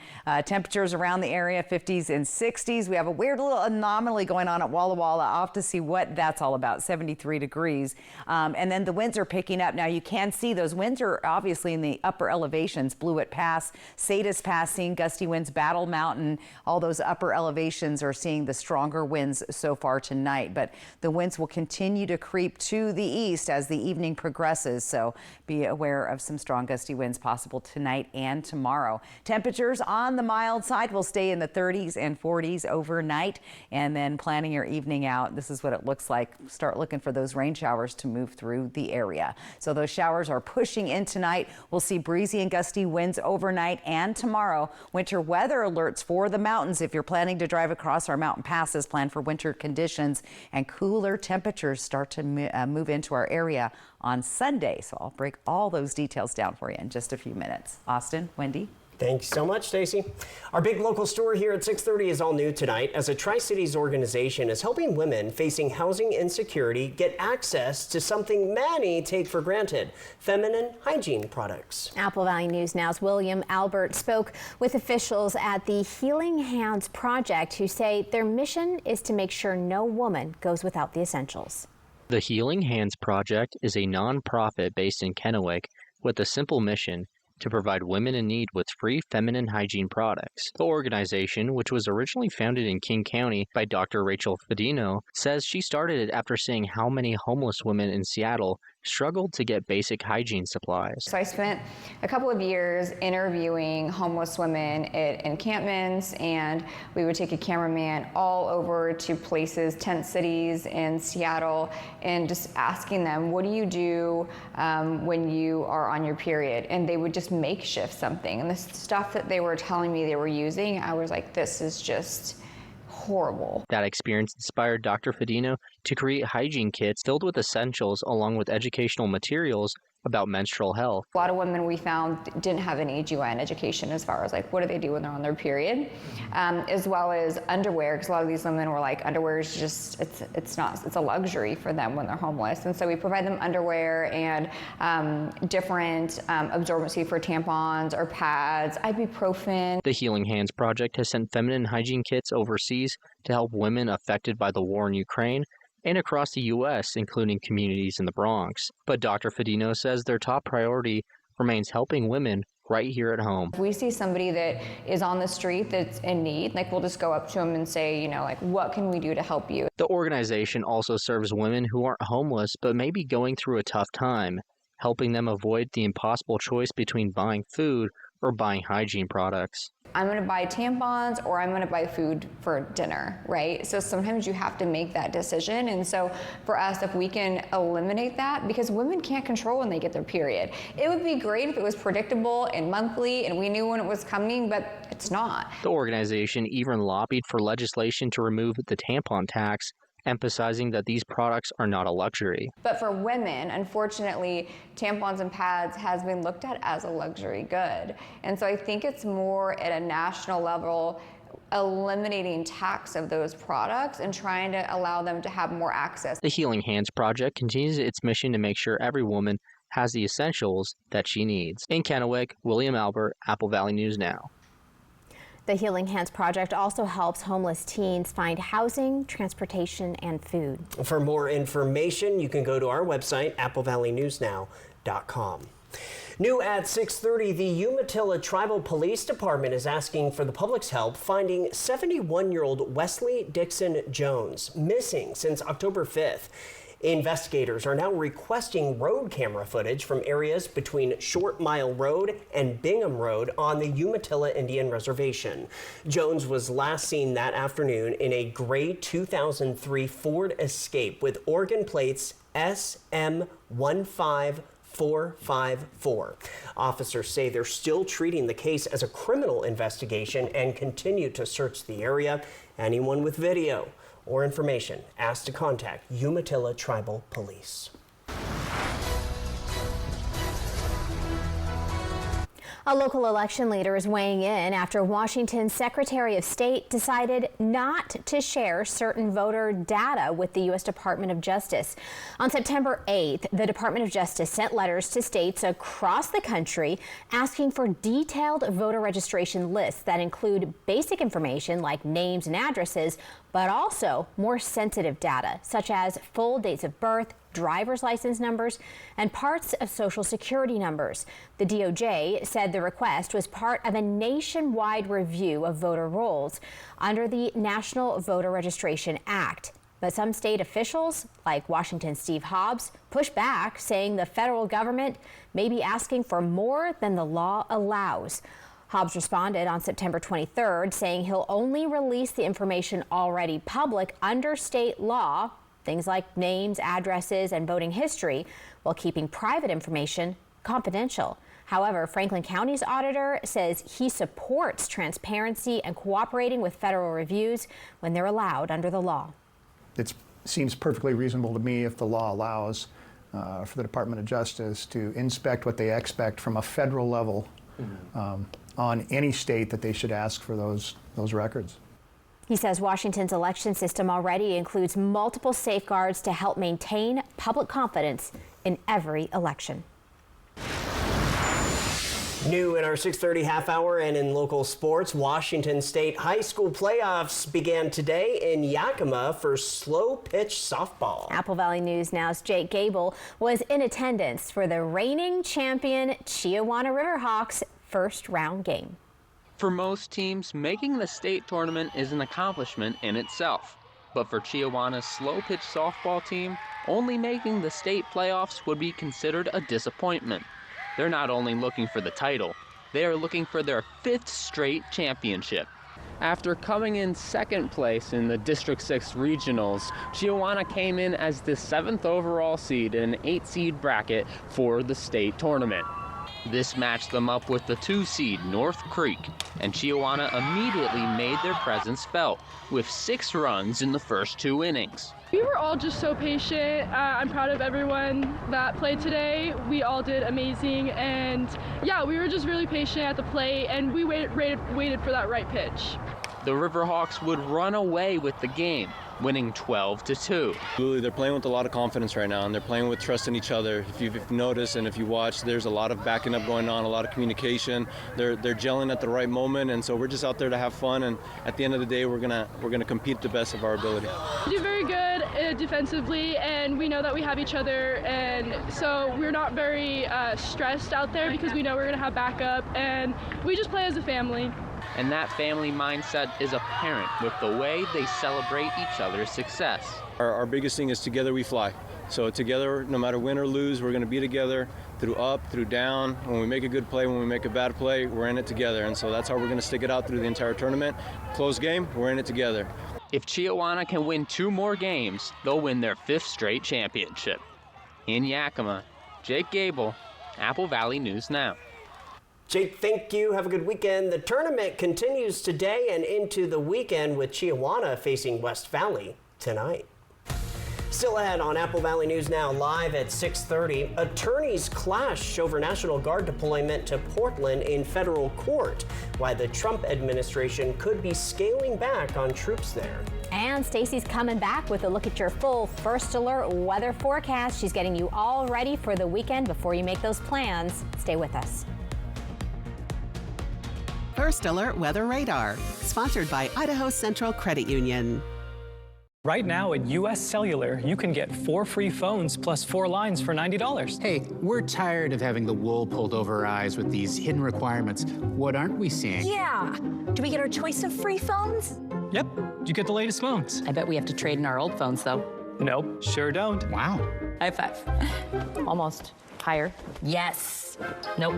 Temperatures around the area, 50s and 60s. We have a weird little anomaly going on at Walla Walla. I'll have to see what that's all about. 73 degrees. And then the winds are picking up. Now you can see those winds are obviously in the upper elevations. Blewett Pass, Sadius Pass, seeing gusty winds. Battle Mountain, all those upper elevations are seeing the stronger winds so far tonight. But the winds will continue to creep to the east as the evening progresses. So be aware of some strong gusty winds possible tonight and tomorrow. Temperatures on the mild side will stay in the 30s and 40s overnight. And then planning your evening out, this is what it looks like. Start looking for those rain showers to move through the area. So those showers are pushing in tonight. We'll see breezy and gusty winds overnight and tomorrow. Winter weather alerts for the mountains. If you're planning to drive across our mountain passes, plan for winter conditions, and cooler temperatures start to move into our area on Sunday. So I'll break all those details down for you in just a few minutes. Austin, Wendy. Thanks so much, Stacey. Our big local story here at 6:30 is all new tonight, as a Tri-Cities organization is helping women facing housing insecurity get access to something many take for granted: feminine hygiene products. Apple Valley News Now's William Albert spoke with officials at the Healing Hands Project, who say their mission is to make sure no woman goes without the essentials. The Healing Hands Project is a nonprofit based in Kennewick with a simple mission: to provide women in need with free feminine hygiene products. The organization, which was originally founded in King County by Dr. Rachel Fedino, says she started it after seeing how many homeless women in Seattle struggled to get basic hygiene supplies. So I spent a couple of years interviewing homeless women at encampments, and we would take a cameraman all over to places, tent cities in Seattle, and just asking them, what do you do when you are on your period? And they would just makeshift something. And the stuff that they were telling me they were using, I was like, this is just horrible. That experience inspired Dr. Fedino to create hygiene kits filled with essentials along with educational materials about menstrual health. A lot of women we found didn't have any GYN education as far as like what do they do when they're on their period, as well as underwear, because a lot of these women were like underwear is just it's a luxury for them when they're homeless, and so we provide them underwear and different absorbency for tampons or pads, ibuprofen. The Healing Hands Project has sent feminine hygiene kits overseas to help women affected by the war in Ukraine and across the U.S., including communities in the Bronx. But Dr. Fedino says their top priority remains helping women right here at home. If we see somebody that is on the street that's in need, like we'll just go up to them and say, you know, like, what can we do to help you? The organization also serves women who aren't homeless but may be going through a tough time, helping them avoid the impossible choice between buying food or buying hygiene products. I'm going to buy tampons or I'm going to buy food for dinner, right? So sometimes you have to make that decision. And so for us, if we can eliminate that, because women can't control when they get their period. It would be great if it was predictable and monthly and we knew when it was coming, but it's not. The organization even lobbied for legislation to remove the tampon tax, emphasizing that these products are not a luxury. But for women, unfortunately, tampons and pads has been looked at as a luxury good. And so I think it's more at a national level, eliminating tax of those products and trying to allow them to have more access. The Healing Hands Project continues its mission to make sure every woman has the essentials that she needs. In Kennewick, William Albert, Apple Valley News Now. The Healing Hands Project also helps homeless teens find housing, transportation, and food. For more information, you can go to our website, applevalleynewsnow.com. New at 6:30, the Umatilla Tribal Police Department is asking for the public's help finding 71-year-old Wesley Dixon Jones, missing since October 5th. Investigators are now requesting road camera footage from areas between Short Mile Road and Bingham Road on the Umatilla Indian Reservation. Jones was last seen that afternoon in a gray 2003 Ford Escape with Oregon plates SM15454. Officers say they're still treating the case as a criminal investigation and continue to search the area. Anyone with video or information asked to contact Umatilla Tribal Police. A local election leader is weighing in after Washington's Secretary of State decided not to share certain voter data with the U.S. Department of Justice. On September 8th, the Department of Justice sent letters to states across the country asking for detailed voter registration lists that include basic information like names and addresses, but also more sensitive data, such as full dates of birth, driver's license numbers, and parts of Social Security numbers. The DOJ said the request was part of a nationwide review of voter rolls under the National Voter Registration Act. But some state officials, like Washington's Steve Hobbs, pushed back, saying the federal government may be asking for more than the law allows. Hobbs responded on September 23rd, saying he'll only release the information already public under state law, things like names, addresses, and voting history, while keeping private information confidential. However, Franklin County's auditor says he supports transparency and cooperating with federal reviews when they're allowed under the law. It seems perfectly reasonable to me if the law allows for the Department of Justice to inspect what they expect from a federal level on any state that they should ask for those records. He says Washington's election system already includes multiple safeguards to help maintain public confidence in every election. New in our 6:30 half hour and in local sports, Washington State high school playoffs began today in Yakima for slow pitch softball. Apple Valley News Now's Jake Gable was in attendance for the reigning champion Chiawana Riverhawks first round game. For most teams, making the state tournament is an accomplishment in itself. But for Chiawana's slow-pitch softball team, only making the state playoffs would be considered a disappointment. They're not only looking for the title, they are looking for their 5th straight championship. After coming in second place in the District 6 regionals, Chiawana came in as the 7th overall seed in an 8-seed bracket for the state tournament. This matched them up with the 2 seed North Creek, and Chiawana immediately made their presence felt with 6 runs in the first 2 innings. We were all just so patient. I'm proud of everyone that played today. We all did amazing, and yeah, we were just really patient at the plate, and we waited for that right pitch. The Riverhawks would run away with the game, winning 12-2. Absolutely, they're playing with a lot of confidence right now, and they're playing with trust in each other. If you've noticed and if you watch, there's a lot of backing up going on, a lot of communication. They're gelling at the right moment, and so we're just out there to have fun. And at the end of the day, we're gonna compete the best of our ability. We do very good defensively, and we know that we have each other, and so we're not very stressed out there because we know we're gonna have backup, and we just play as a family. And that family mindset is apparent with the way they celebrate each other's success. Our biggest thing is together we fly. So together, no matter win or lose, we're going to be together through up, through down. When we make a good play, when we make a bad play, we're in it together. And so that's how we're going to stick it out through the entire tournament. Close game, we're in it together. If Chiawana can win 2 more games, they'll win their 5th straight championship. In Yakima, Jake Gable, Apple Valley News Now. Jake, thank you. Have a good weekend. The tournament continues today and into the weekend with Chiawana facing West Valley tonight. Still ahead on Apple Valley News Now, live at 6:30. Attorneys clash over National Guard deployment to Portland in federal court. Why the Trump administration could be scaling back on troops there. And Stacy's coming back with a look at your full First Alert weather forecast. She's getting you all ready for the weekend before you make those plans. Stay with us. First Alert Weather Radar, sponsored by Idaho Central Credit Union. Right now at US Cellular, you can get 4 free phones plus 4 lines for $90. Hey, we're tired of having the wool pulled over our eyes with these hidden requirements. What aren't we seeing? Yeah. Do we get our choice of free phones? Yep, you get the latest phones. I bet we have to trade in our old phones, though. Nope, sure don't. Wow. High five. Almost. Higher. Yes. Nope.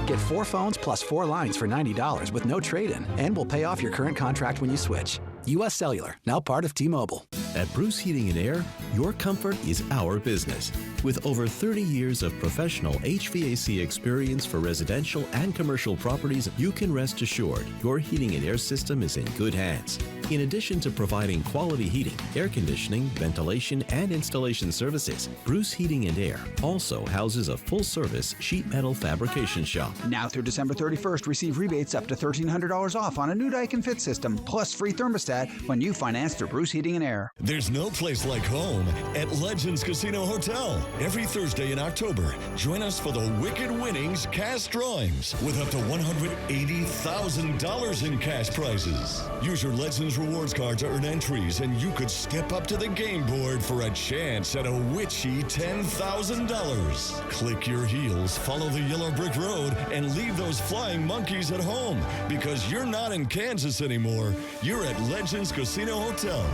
Get 4 phones plus 4 lines for $90 with no trade-in, and we'll pay off your current contract when you switch. US Cellular, now part of T-Mobile. At Bruce Heating and Air, your comfort is our business. With over 30 years of professional HVAC experience for residential and commercial properties, you can rest assured your heating and air system is in good hands. In addition to providing quality heating, air conditioning, ventilation, and installation services, Bruce Heating and Air also houses a full-service sheet metal fabrication shop. Now through December 31st, receive rebates up to $1,300 off on a new Daikin Fit system, plus free thermostat when you finance through Bruce Heating and Air. There's no place like home at Legends Casino Hotel. Every Thursday in October, join us for the Wicked Winnings cash drawings with up to $180,000 in cash prizes. Use your Legends rewards card to earn entries, and you could step up to the game board for a chance at a witchy $10,000. Click your heels, follow the yellow brick road, and leave those flying monkeys at home, because you're not in Kansas anymore. You're at Legends Casino Hotel.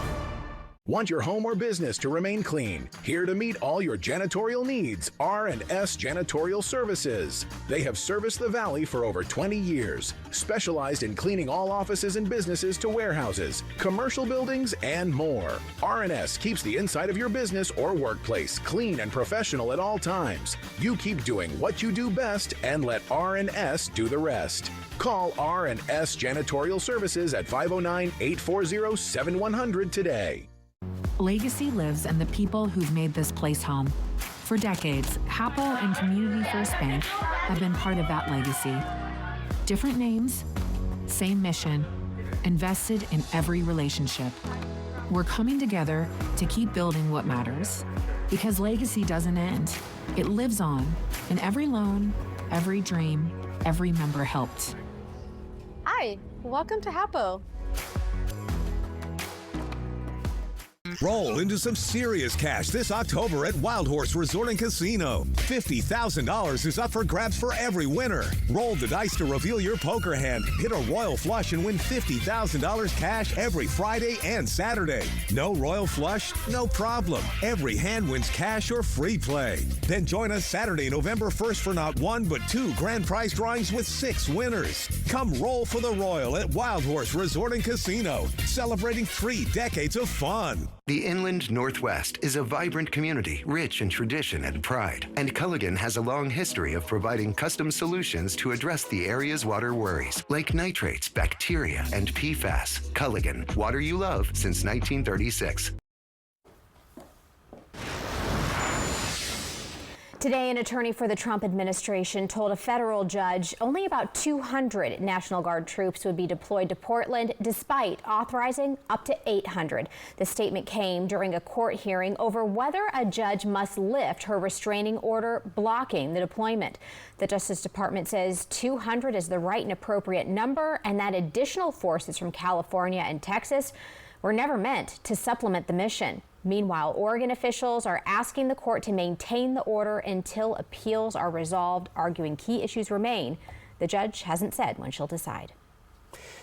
Want your home or business to remain clean? Here to meet all your janitorial needs, R&S Janitorial Services. They have serviced the Valley for over 20 years, specialized in cleaning all offices and businesses to warehouses, commercial buildings, and more. R&S keeps the inside of your business or workplace clean and professional at all times. You keep doing what you do best and let R&S do the rest. Call R&S Janitorial Services at 509-840-7100 today. Legacy lives in the people who've made this place home. For decades, Happel and Community First Bank have been part of that legacy. Different names, same mission, invested in every relationship. We're coming together to keep building what matters. Because legacy doesn't end. It lives on in every loan, every dream, every member helped. Hi, welcome to Happel. Roll into some serious cash this October at Wild Horse Resort and Casino. $50,000 is up for grabs for every winner. Roll the dice to reveal your poker hand, hit a royal flush, and win $50,000 cash every Friday and Saturday. No royal flush? No problem. Every hand wins cash or free play. Then join us Saturday, November 1st for not 1 but 2 grand prize drawings with 6 winners. Come roll for the Royal at Wild Horse Resort and Casino, celebrating 3 decades of fun. The Inland Northwest is a vibrant community rich in tradition and pride, and Culligan has a long history of providing custom solutions to address the area's water worries, like nitrates, bacteria, and PFAS. Culligan, water you love since 1936. Today, an attorney for the Trump administration told a federal judge only about 200 National Guard troops would be deployed to Portland, despite authorizing up to 800. The statement came during a court hearing over whether a judge must lift her restraining order blocking the deployment. The Justice Department says 200 is the right and appropriate number, and that additional forces from California and Texas were never meant to supplement the mission. Meanwhile, Oregon officials are asking the court to maintain the order until appeals are resolved, arguing key issues remain. The judge hasn't said when she'll decide.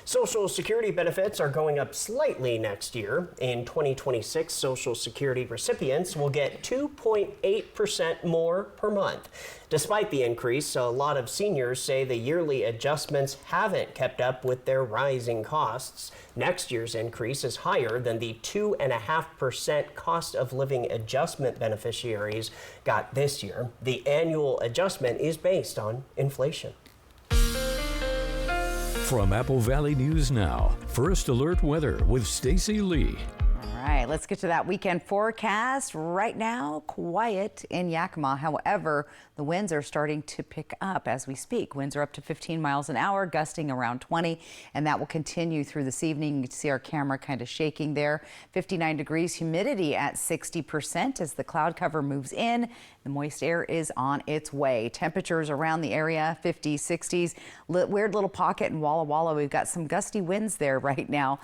Social Security benefits are going up slightly next year. In 2026, Social Security recipients will get 2.8% more per month. Despite the increase, a lot of seniors say the yearly adjustments haven't kept up with their rising costs. Next year's increase is higher than the 2.5% cost of living adjustment beneficiaries got this year. The annual adjustment is based on inflation. From Apple Valley News Now, First Alert Weather with Stacy Lee. All right, let's get to that weekend forecast. Right now, quiet in Yakima. However, the winds are starting to pick up as we speak. Winds are up to 15 miles an hour, gusting around 20, and that will continue through this evening. You can see our camera kind of shaking there. 59 degrees, humidity at 60% as the cloud cover moves in. The moist air is on its way. Temperatures around the area, 50s, 60s. Weird little pocket in Walla Walla. We've got some gusty winds there right now,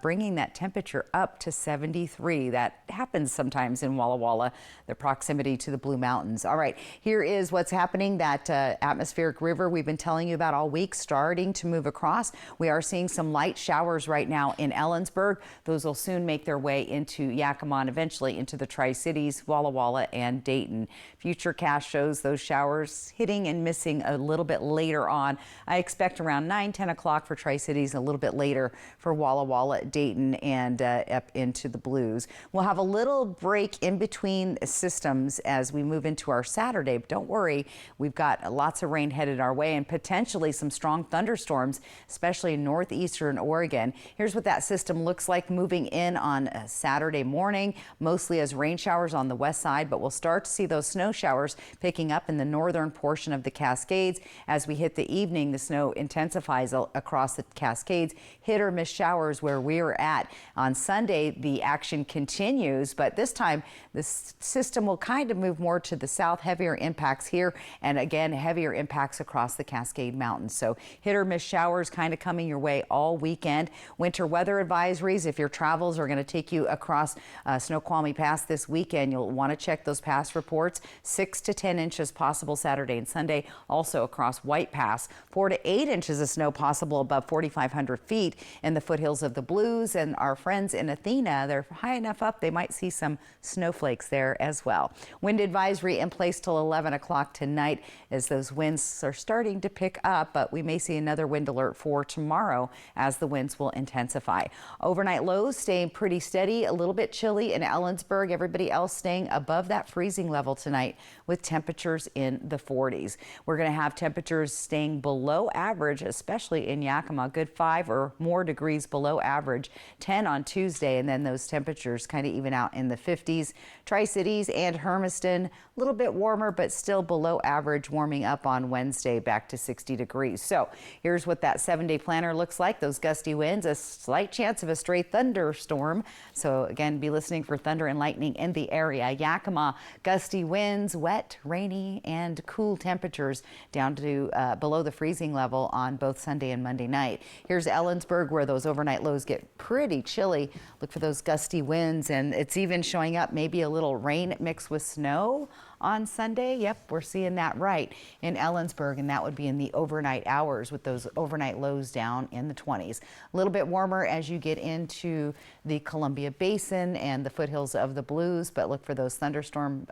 bringing that temperature up to 73. That happens sometimes in Walla Walla, the proximity to the Blue Mountains. All right, here is what's happening. That atmospheric river we've been telling you about all week starting to move across. We are seeing some light showers right now in Ellensburg. Those will soon make their way into Yakima and eventually into the Tri-Cities, Walla Walla, and Dayton. Futurecast shows those showers hitting and missing a little bit later on. I expect around 9, 10 o'clock for Tri-Cities, a little bit later for Walla Walla, Dayton, and up into the Blues. We'll have a little break in between systems as we move into our Saturday. But don't worry, we've got lots of rain headed our way and potentially some strong thunderstorms, especially in northeastern Oregon. Here's what that system looks like moving in on a Saturday morning, mostly as rain showers on the west side, but we'll start to see those snow showers picking up in the northern portion of the Cascades. As we hit the evening, the snow intensifies across the Cascades. Hit or miss showers where we are at. On Sunday, the action continues, but this time the system will kind of move more to the south. Heavier impacts here, and again, heavier impacts across the Cascade Mountains. So hit or miss showers kind of coming your way all weekend. Winter weather advisories, if your travels are going to take you across Snoqualmie Pass this weekend, you'll want to check those pass reports. 6 to 10 inches possible Saturday and Sunday. Also across White Pass, 4 to 8 inches of snow possible above 4,500 feet in the foothills of the Blues. And our friends in Athena, they're high enough up they might see some snowflakes there as well. Wind advisory in place till 11 o'clock tonight as those winds are starting to pick up, but we may see another wind alert for tomorrow as the winds will intensify. Overnight lows staying pretty steady, a little bit chilly in Ellensburg. Everybody else staying above that freezing level tonight with temperatures in the 40s. We're going to have temperatures staying below average, especially in Yakima, good 5 or more degrees below average, 10 on Tuesday, and then those temperatures kind of even out in the 50s. Tri-Cities and Hermiston, a little bit warmer, but still below average, warming up on Wednesday back to 60 degrees. So here's what that 7-day planner looks like. Those gusty winds, a slight chance of a stray thunderstorm. So again, be listening for thunder and lightning in the area. Yakima, gusty winds, wet, rainy, and cool temperatures down to below the freezing level on both Sunday and Monday night. Here's Ellensburg, where those overnight lows get pretty chilly. Look for those gusty winds, and it's even showing up maybe a little rain mixed with snow on Sunday. Yep, we're seeing that right in Ellensburg, and that would be in the overnight hours with those overnight lows down in the 20s. A little bit warmer as you get into the Columbia Basin and the foothills of the Blues, but look for those thunderstorm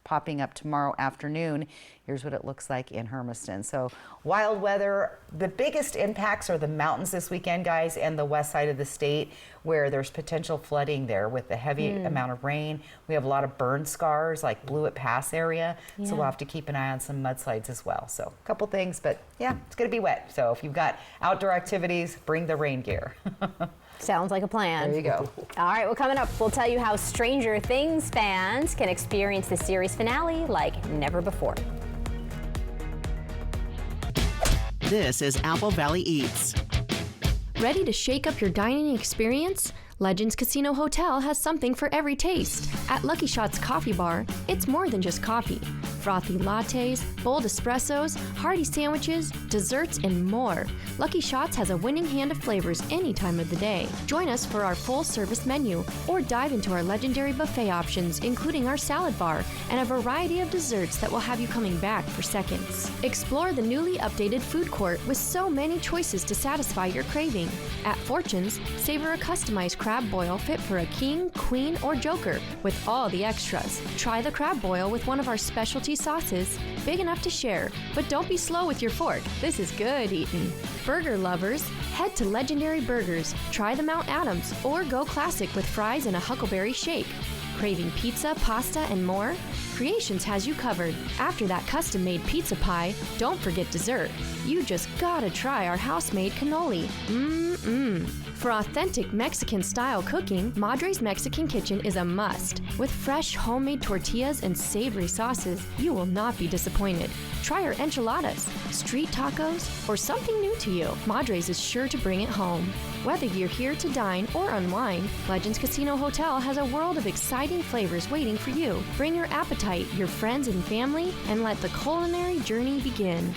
popping up tomorrow afternoon. Here's what it looks like in Hermiston. So wild weather. The biggest impacts are the mountains this weekend, guys, and the west side of the state, where there's potential flooding there with the heavy amount of rain. We have a lot of burn scars like Blewett Pass area. So we'll have to keep an eye on some mudslides as well. So a couple things, but yeah, it's going to be wet. So if you've got outdoor activities, bring the rain gear. Sounds like a plan. There you go. All right, well, coming up, we'll tell you how Stranger Things fans can experience the series finale like never before. This is Apple Valley Eats. Ready to shake up your dining experience? Legends Casino Hotel has something for every taste. At Lucky Shots Coffee Bar, it's more than just coffee. Frothy lattes, bold espressos, hearty sandwiches, desserts, and more. Lucky Shots has a winning hand of flavors any time of the day. Join us for our full-service menu, or dive into our legendary buffet options, including our salad bar and a variety of desserts that will have you coming back for seconds. Explore the newly updated food court with so many choices to satisfy your craving. At Fortune's, savor a customized crab boil fit for a king, queen, or joker with all the extras. Try the crab boil with one of our specialty sauces, big enough to share, but don't be slow with your fork. This is good eating. Burger lovers, head to Legendary Burgers. Try the Mount Adams or go classic with fries and a Huckleberry shake. Craving pizza, pasta, and more? Creations has you covered. After that custom-made pizza pie, don't forget dessert. You just gotta try our house-made cannoli. For authentic Mexican-style cooking, Madre's Mexican Kitchen is a must. With fresh homemade tortillas and savory sauces, you will not be disappointed. Try our enchiladas, street tacos, or something new to you. Madre's is sure to bring it home. Whether you're here to dine or unwind, Legends Casino Hotel has a world of exciting flavors waiting for you. Bring your appetite, your friends and family, and let the culinary journey begin.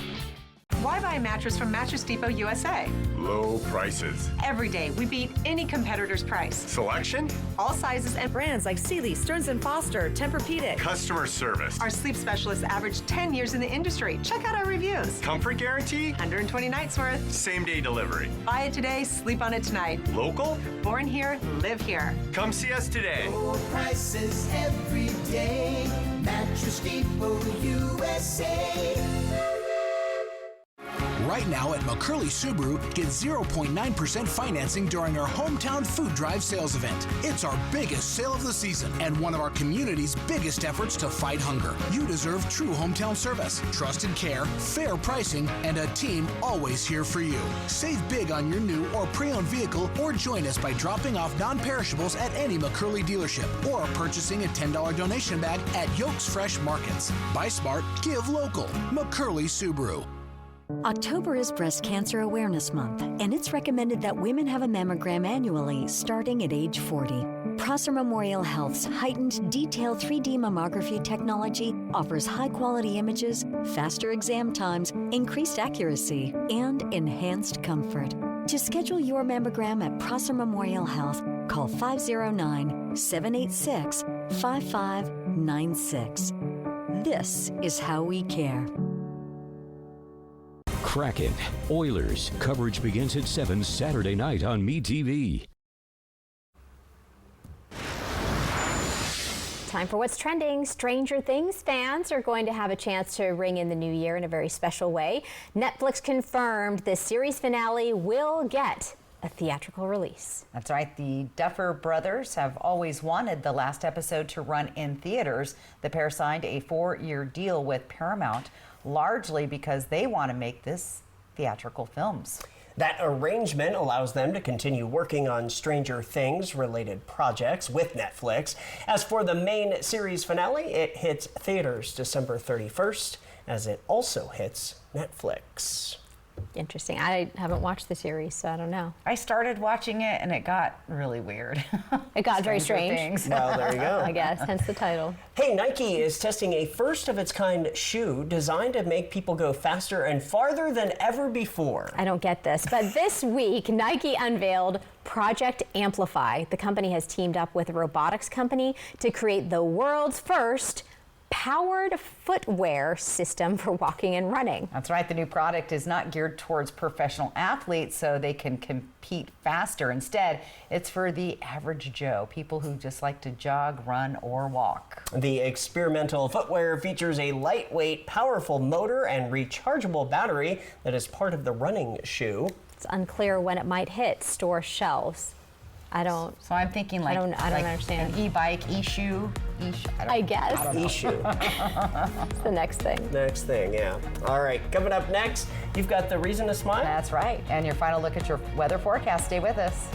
Why buy a mattress from Mattress Depot USA? Low prices. Every day, we beat any competitor's price. Selection? All sizes and brands like Sealy, Stearns & Foster, Tempur-Pedic. Customer service. Our sleep specialists average 10 years in the industry. Check out our reviews. Comfort guarantee? 120 nights worth. Same-day delivery. Buy it today, sleep on it tonight. Local? Born here, live here. Come see us today. Low prices every day. Mattress Depot USA. Right now at McCurley Subaru, get 0.9% financing during our Hometown Food Drive sales event. It's our biggest sale of the season and one of our community's biggest efforts to fight hunger. You deserve true hometown service, trusted care, fair pricing, and a team always here for you. Save big on your new or pre-owned vehicle or join us by dropping off non-perishables at any McCurley dealership or purchasing a $10 donation bag at Yolks Fresh Markets. Buy smart, give local. McCurley Subaru. October is Breast Cancer Awareness Month, and it's recommended that women have a mammogram annually starting at age 40. Prosser Memorial Health's heightened detailed 3D mammography technology offers high-quality images, faster exam times, increased accuracy, and enhanced comfort. To schedule your mammogram at Prosser Memorial Health, call 509-786-5596. This is how we care. Kraken, Oilers. Coverage begins at 7 Saturday night on MeTV. Time for what's trending. Stranger Things fans are going to have a chance to ring in the new year in a very special way. Netflix confirmed the series finale will get a theatrical release. That's right. The Duffer Brothers have always wanted the last episode to run in theaters. The pair signed a 4-year deal with Paramount, largely because they want to make this theatrical films. That arrangement allows them to continue working on Stranger Things related projects with Netflix. As for the main series finale, it hits theaters December 31st, as it also hits Netflix. Interesting. I haven't watched the series, so I don't know. I started watching it and it got really weird. It got very strange. Well, there you go. I guess, hence the title. Hey, Nike is testing a first-of-its-kind shoe designed to make people go faster and farther than ever before. I don't get this, but this week, Nike unveiled Project Amplify. The company has teamed up with a robotics company to create the world's first powered footwear system for walking and running. That's right. The new product is not geared towards professional athletes so they can compete faster. Instead, it's for the average Joe, people who just like to jog, run, or walk. The experimental footwear features a lightweight, powerful motor and rechargeable battery that is part of the running shoe. It's unclear when it might hit store shelves. So I'm thinking like I don't understand. An e-bike, e-shoe, I guess. E-shoe. It's the next thing. Next thing, yeah. All right, coming up next, you've got the reason to smile. That's right. And your final look at your weather forecast. Stay with us.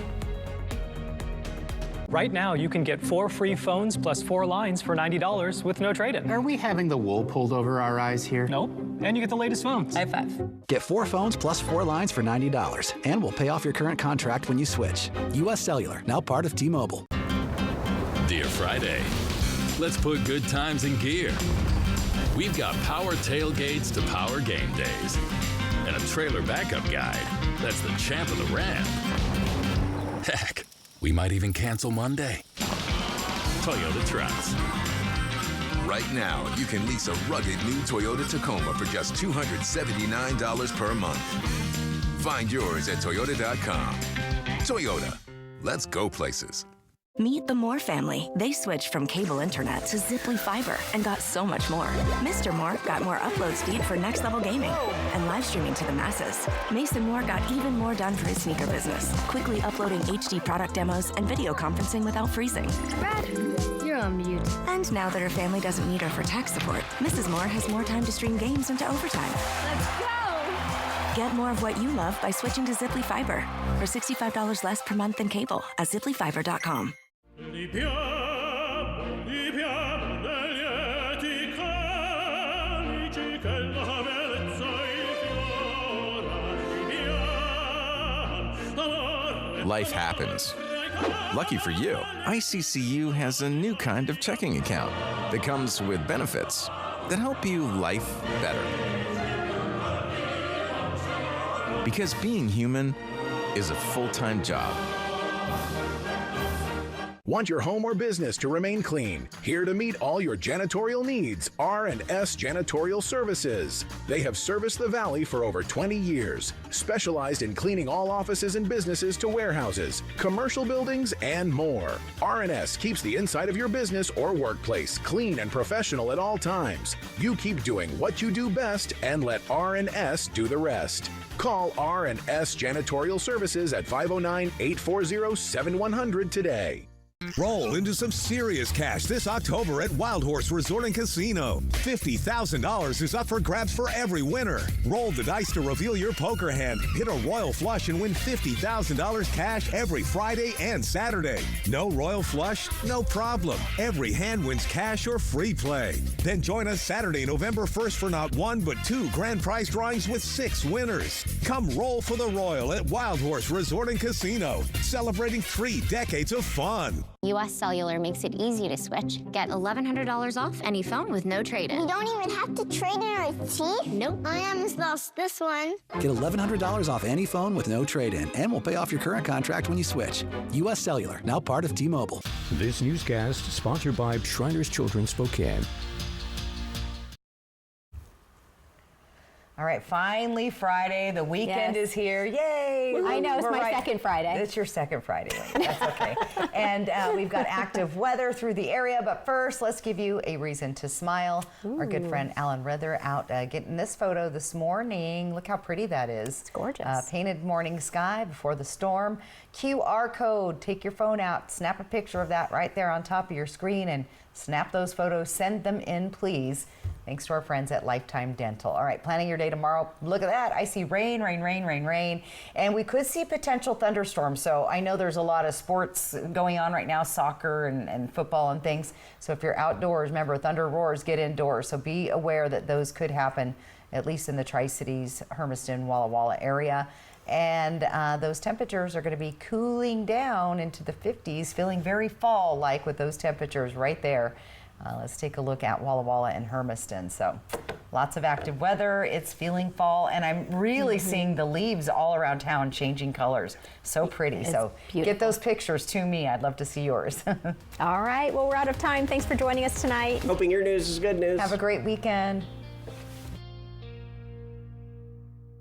Right now, you can get 4 free phones plus 4 lines for $90 with no trade-in. Are we having the wool pulled over our eyes here? Nope. And you get the latest phones. High five. Get 4 phones plus 4 lines for $90, and we'll pay off your current contract when you switch. U.S. Cellular, now part of T-Mobile. Dear Friday, let's put good times in gear. We've got power tailgates to power game days, and a trailer backup guide that's the champ of the ramp. Heck, we might even cancel Monday. Toyota trucks. Right now, you can lease a rugged new Toyota Tacoma for just $279 per month. Find yours at Toyota.com. Toyota, let's go places. Meet the Moore family. They switched from cable internet to Ziply Fiber and got so much more. Mr. Moore got more upload speed for next-level gaming and live streaming to the masses. Mason Moore got even more done for his sneaker business, quickly uploading HD product demos and video conferencing without freezing. Brad, you're on mute. And now that her family doesn't need her for tech support, Mrs. Moore has more time to stream games into overtime. Let's go! Get more of what you love by switching to Ziply Fiber for $65 less per month than cable at ziplyfiber.com. Life happens. Lucky for you, ICCU has a new kind of checking account that comes with benefits that help you life better. Because being human is a full-time job. Want your home or business to remain clean? Here to meet all your janitorial needs, R&S Janitorial Services. They have serviced the Valley for over 20 years, specialized in cleaning all offices and businesses to warehouses, commercial buildings, and more. R&S keeps the inside of your business or workplace clean and professional at all times. You keep doing what you do best and let R&S do the rest. Call R&S Janitorial Services at 509-840-7100 today. Roll into some serious cash this October at Wild Horse Resort and Casino. $50,000 is up for grabs for every winner. Roll the dice to reveal your poker hand, hit a royal flush, and win $50,000 cash every Friday and Saturday. No royal flush? No problem. Every hand wins cash or free play. Then join us Saturday, November 1st for not 1 but 2 grand prize drawings with 6 winners. Come roll for the Royal at Wild Horse Resort and Casino, celebrating 3 decades of fun. U.S. Cellular makes it easy to switch. Get $1,100 off any phone with no trade-in. We don't even have to trade in our teeth? Nope. I almost lost this one. Get $1,100 off any phone with no trade-in, and we'll pay off your current contract when you switch. U.S. Cellular, now part of T-Mobile. This newscast sponsored by Shriners Children Spokane. All right, finally Friday. The weekend is here. Yay! I know, it's my second Friday. It's your second Friday. That's okay. And we've got active weather through the area. But first, let's give you a reason to smile. Ooh. Our good friend Alan Rither out getting this photo this morning. Look how pretty that is. It's gorgeous. Painted morning sky before the storm. QR code. Take your phone out. Snap a picture of that right there on top of your screen and snap those photos. Send them in, please. Thanks to our friends at Lifetime Dental. All right, planning your day tomorrow. Look at that. I see rain, rain, rain, rain, rain. And we could see potential thunderstorms. So I know there's a lot of sports going on right now, soccer and football and things. So if you're outdoors, remember, thunder roars, get indoors. So be aware that those could happen, at least in the Tri-Cities, Hermiston, Walla Walla area. And those temperatures are going to be cooling down into the 50s, feeling very fall-like with those temperatures right there. Let's take a look at Walla Walla and Hermiston. So lots of active weather. It's feeling fall, and I'm really seeing the leaves all around town changing colors. So pretty. It's so beautiful. Get those pictures to me. I'd love to see yours. All right. Well, we're out of time. Thanks for joining us tonight. Hoping your news is good news. Have a great weekend.